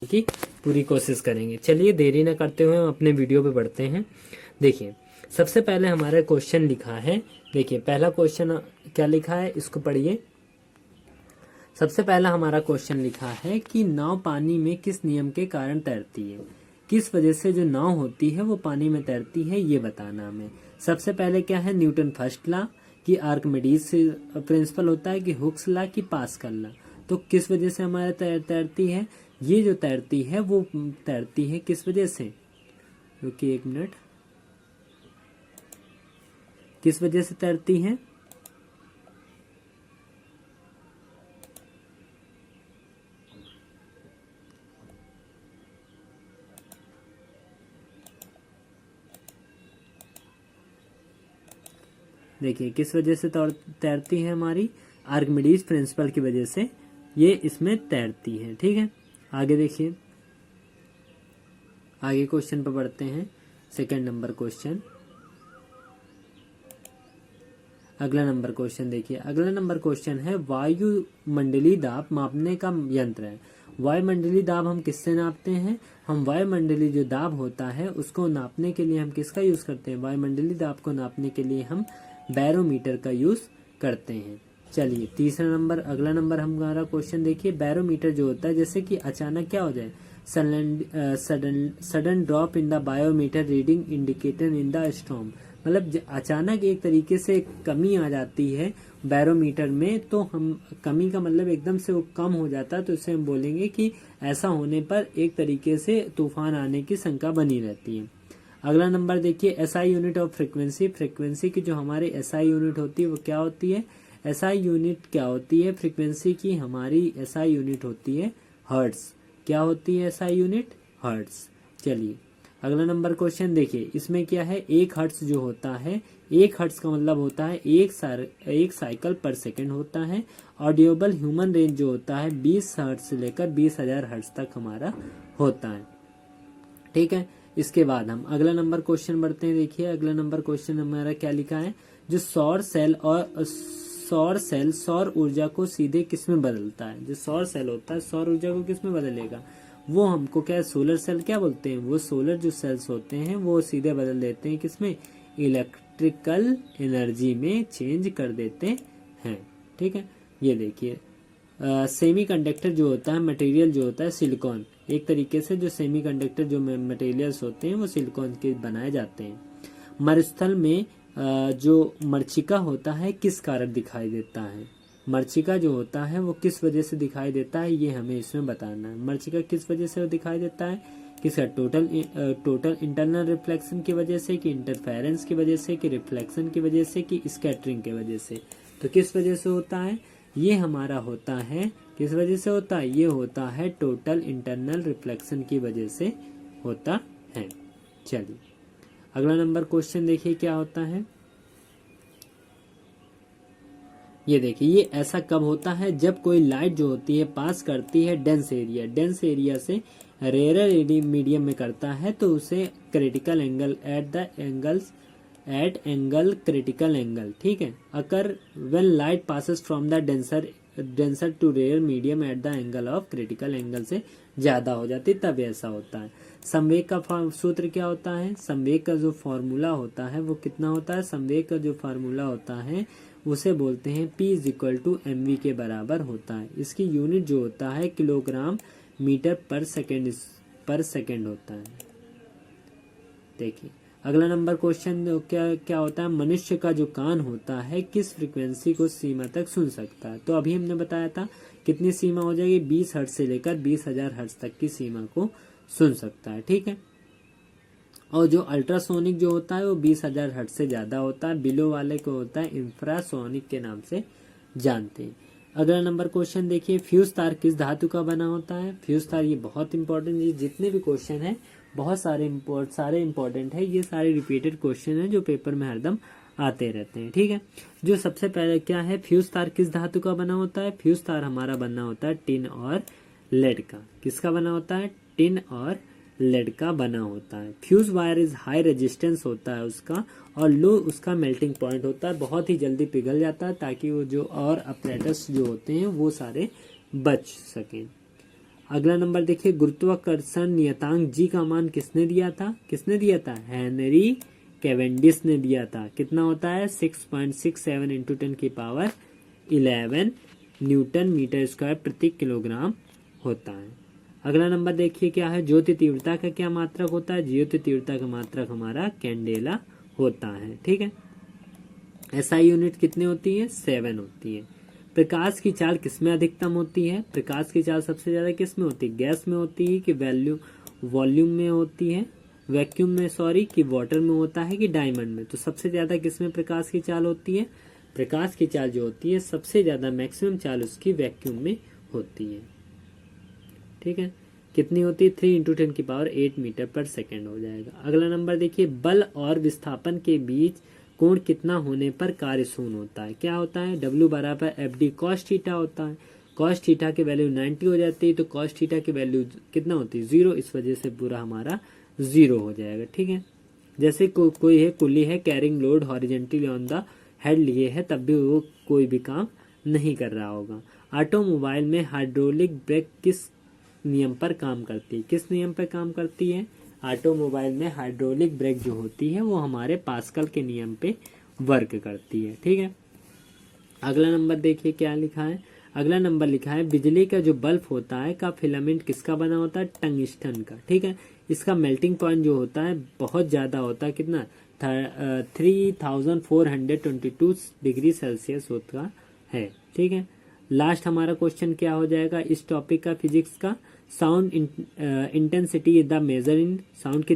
की पूरी कोशिश करेंगे। चलिए देरी न करते हुए हम अपने वीडियो पे बढ़ते हैं। देखिए सबसे पहले हमारा क्वेश्चन लिखा है, देखिए पहला क्वेश्चन क्या लिखा है इसको पढ़िए। सबसे पहला हमारा क्वेश्चन लिखा है कि नाव पानी में किस नियम के कारण तैरती है, किस वजह से जो नाव होती है वो पानी में तैरती है, ये बताना हमें। सबसे पहले क्या है, न्यूटन फर्स्ट लॉ कि आर्किमिडीज प्रिंसिपल होता है कि हुक्स लॉ की पास्कल लॉ। तो किस वजह से हमारा तैरती है, ये जो तैरती है वो तैरती है किस वजह से, रुकिए एक मिनट, किस वजह से तैरती है, देखिए किस वजह से तैरती है, हमारी आर्किमिडीज प्रिंसिपल की वजह से ये इसमें तैरती है। ठीक है, आगे देखिए, आगे क्वेश्चन पर बढ़ते हैं। सेकंड नंबर क्वेश्चन, अगला नंबर क्वेश्चन देखिए। अगला नंबर क्वेश्चन है वायुमंडलीय दाब मापने का यंत्र है। वायुमंडलीय दाब हम किससे नापते हैं, हम वायुमंडलीय जो दाब होता है उसको नापने के लिए हम किसका यूज करते हैं, वायुमंडलीय दाब को नापने के लिए हम बैरोमीटर का यूज करते हैं। चलिए तीसरा नंबर, अगला नंबर हमारा क्वेश्चन देखिए। बैरोमीटर जो होता है, जैसे कि अचानक क्या हो जाए, sudden drop in the barometer reading indicator in the storm, मतलब अचानक एक तरीके से कमी आ जाती है बैरोमीटर में, तो हम कमी का मतलब एकदम से वो कम हो जाता है, तो इसे हम बोलेंगे कि ऐसा होने पर एक तरीके से तूफान आने की शंका बनी रहती है। अगला नंबर देखिए, SI unit of frequency. Frequency की जो हमारी एसआई यूनिट होती है वो क्या होती है, एसआई यूनिट क्या होती है, फ्रीक्वेंसी की हमारी एसआई यूनिट होती है हर्ट्ज। क्या होती है एसआई यूनिट, हर्ट्ज। चलिए अगला नंबर क्वेश्चन देखिए, इसमें क्या है, एक हर्ट्ज जो होता है, एक हर्ट्ज का मतलब होता है एक साइकिल पर सेकंड होता है। ऑडियोबल ह्यूमन रेंज जो होता है 20 हर्ट्ज से लेकर 20,000 हर्ट्ज तक हमारा होता है। ठीक है, इसके बाद हम अगला नंबर क्वेश्चन बढ़ते हैं। देखिए अगला नंबर क्वेश्चन हमारा क्या लिखा है, जो सौर सेल सौर ऊर्जा को सीधे किस में बदलता है, जो सौर सेल होता है सौर ऊर्जा को किस में बदलेगा, वो हमको क्या सोलर सेल क्या बोलते हैं, वो सोलर जो सेल्स होते हैं वो सीधे बदल देते हैं किसमें, इलेक्ट्रिकल एनर्जी में चेंज कर देते हैं। ठीक है, ये देखिए सेमीकंडक्टर जो होता है, मटेरियल जो होता है सिलिकॉन, एक तरीके से जो सेमीकंडक्टर जो मटेरियल्स होते हैं वो सिलिकॉन के बनाए जाते हैं। मरुस्थल में जो मरीचिका होता है किस कारण दिखाई देता है, मरीचिका जो होता है वो किस वजह से दिखाई देता है, ये हमें इसमें बताना है। मरीचिका किस वजह से दिखाई देता है, किसका, टोटल इंटरनल रिफ्लेक्शन की वजह से, कि इंटरफेरेंस की वजह से, कि रिफ्लेक्शन की वजह से, कि स्कैटरिंग की वजह से। तो किस वजह से होता है, ये हमारा होता है, किस वजह से होता है, ये होता है टोटल इंटरनल रिफ्लेक्शन की वजह से होता है। चलिए अगला नंबर क्वेश्चन देखिए क्या होता है, ये देखिए, ये ऐसा कब होता है, जब कोई लाइट जो होती है पास करती है डेंस एरिया से रेयर मीडियम में करता है, तो उसे critical angle at angle critical angle, ठीक है, occur when light passes from the denser to rare medium at the angle of critical angle से ज्यादा हो जाती, तब ऐसा होता है। संवेग का सूत्र क्या होता है, संवेग का जो फॉर्मूला होता है वो कितना होता है, संवेग का जो फॉर्मूला होता है उसे बोलते हैं P = mv के बराबर होता है। इसकी यूनिट जो होता है किलोग्राम मीटर पर सेकेंड होता है। देखिए अगला नंबर क्वेश्चन क्या होता है, मनुष्य का जो कान होता है किस फ्रीक्वेंसी को सीमा तक सुन सकता है, तो अभी हमने बताया था कितनी सीमा हो जाएगी, 20 हर्ट्ज से लेकर 20,000 हर्ट्ज तक की सीमा को सुन सकता है। ठीक है, और जो अल्ट्रासोनिक जो होता है वो 20,000 हर्ट्ज से ज्यादा होता है, बिलो वाले को होता है इंफ्रासोनिक के नाम से जानते हैं। अगला नंबर क्वेश्चन देखिए, फ्यूज तार किस धातु का बना होता है, फ्यूज तार, ये बहुत इंपॉर्टेंट, ये जितने भी क्वेश्चन है बहुत सारे इंपॉर्टेंट है, ये सारे रिपीटेड क्वेश्चन है जो पेपर में हरदम आते रहते हैं। ठीक है, जो सबसे पहले क्या है, फ्यूज तार किस धातु का बना होता है, फ्यूज तार हमारा बना होता है टिन और लेड का। किसका बना होता है, टिन और लेड का बना होता है। Fuse wire is high resistance होता है उसका, और लो उसका मेल्टिंग पॉइंट होता है, बहुत ही जल्दी पिघल जाता है ताकि वो जो और अपरेटस जो होते हैं वो सारे बच सकें। अगला नंबर देखिए, गुरुत्वाकर्षण नियतांक जी का मान किसने दिया था? हेनरी कैवेंडिश ने दिया था। कितना होता है? 6.67 इंटू 10⁻11 न्यूटन मीटर स्क्वायर प्रति किलोग्राम होता है। अगला नंबर देखिए क्या है, ज्योति तीव्रता का क्या मात्रक होता है? ज्योति तीव्रता का मात्रक हमारा कैंडेला होता है। ठीक है, एसआई यूनिट कितनी होती है? 7 होती है। प्रकाश की चाल किसमें अधिकतम होती है? प्रकाश की चाल सबसे ज्यादा किसमें होती है? गैस में होती है कि वॉल्यूम में होती है, वैक्यूम में सॉरी, कि वाटर में होता है कि डायमंड में? तो सबसे ज्यादा किसमें प्रकाश की चाल होती है? प्रकाश की चाल जो होती है सबसे ज्यादा मैक्सिमम चाल उसकी वैक्यूम में होती है। ठीक है, कितनी होती है? 3 इंटू 10⁸8 मीटर पर सेकेंड हो जाएगा। अगला नंबर देखिए, बल और विस्थापन के बीच कोण कितना होने पर कार्य शून्य होता है? क्या होता है? W बराबर FD cos थीटा होता है। cos थीटा की वैल्यू 90 हो जाती है तो cos थीटा की वैल्यू कितना होती है? 0। इस वजह से पूरा हमारा 0 हो जाएगा। ठीक है, जैसे कोई है कुली है, carrying load horizontally on the head लिए है, तब भी वो कोई भी काम नहीं कर रहा होगा। ऑटोमोबाइल में हाइड्रोलिक ब्रेक किस नियम पर काम करती है? किस नियम पर काम करती है? ऑटोमोबाइल में हाइड्रोलिक ब्रेक जो होती है वो हमारे पास्कल के नियम पे वर्क करती है। ठीक है, अगला नंबर देखिए क्या लिखा है। अगला नंबर लिखा है, बिजली का जो बल्ब होता है का फिलामेंट किसका बना होता है? टंगस्टन का। ठीक है, इसका मेल्टिंग पॉइंट जो होता है बहुत ज्यादा होता है। कितना? 3422 डिग्री सेल्सियस होता है। ठीक है, लास्ट हमारा क्वेश्चन क्या हो जाएगा इस टॉपिक का, फिजिक्स का? Sound intensity is the measure in, sound की